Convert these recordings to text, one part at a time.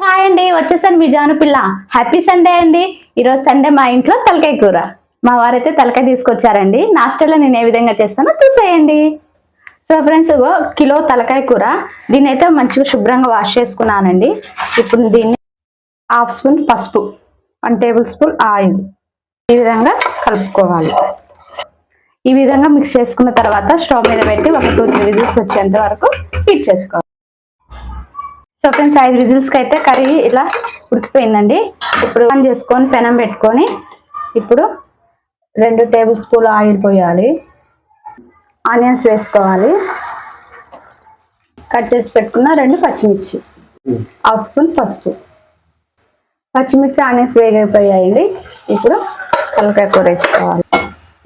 Hi అండి, వచ్చేసాను మీ జాను పిల్ల. హ్యాపీ సండే అండి. ఈరోజు సండే మా ఇంట్లో తలకాయ కూర. మా వారైతే తలకాయ తీసుకొచ్చారండి. నాస్టాలో నేను ఏ విధంగా చేస్తానో చూసేయండి. సో ఫ్రెండ్స్, కిలో తలకాయ కూర. దీన్ని అయితే మంచిగా శుభ్రంగా వాష్ చేసుకున్నానండి. ఇప్పుడు దీన్ని హాఫ్ స్పూన్ పసుపు, 1 టేబుల్ స్పూన్ ఆయిల్ ఈ విధంగా కలుపుకోవాలి. ఈ విధంగా మిక్స్ చేసుకున్న తర్వాత స్టవ్ మీద పెట్టి ఒక 2-3 విజిల్స్ వచ్చేంత వరకు హీట్ చేసుకోవాలి. సో ఫ్రెండ్స్, 5 విజిల్స్కి అయితే కర్రీ ఇలా ఉడికిపోయిందండి. ఇప్పుడు ఆన్ చేసుకొని పెనం పెట్టుకొని ఇప్పుడు 2 టేబుల్ స్పూన్ ఆయిల్ పోయాలి. ఆనియన్స్ వేసుకోవాలి. కట్ చేసి పెట్టుకున్న 2 పచ్చిమిర్చి, హాఫ్ స్పూన్ పసుపు. పచ్చిమిర్చి ఆనియన్స్ వేగిపోయాయండి. ఇప్పుడు తలకాయ కూర వేసుకోవాలి.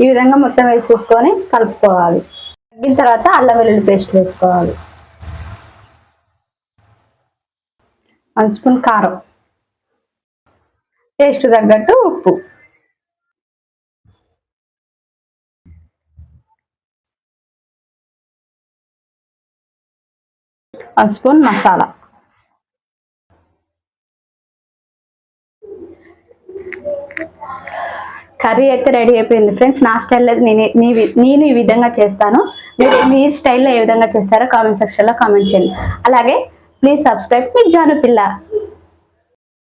ఈ విధంగా మొత్తం వేసేసుకొని కలుపుకోవాలి. తగ్గిన తర్వాత అల్లం వెల్లుల్లి పేస్ట్ వేసుకోవాలి. 1 స్పూన్ కారం, టేస్ట్ తగ్గట్టు ఉప్పు, వన్ స్పూన్ మసాలా. కర్రీ అయితే రెడీ అయిపోయింది ఫ్రెండ్స్. నా స్టైల్లో నేను ఈ విధంగా చేస్తాను. మీ స్టైల్లో ఏ విధంగా చేస్తారో కామెంట్ సెక్షన్లో కామెంట్ చేయండి. అలాగే ప్లీజ్ సబ్స్క్రైబ్ మీ జాను పిల్ల.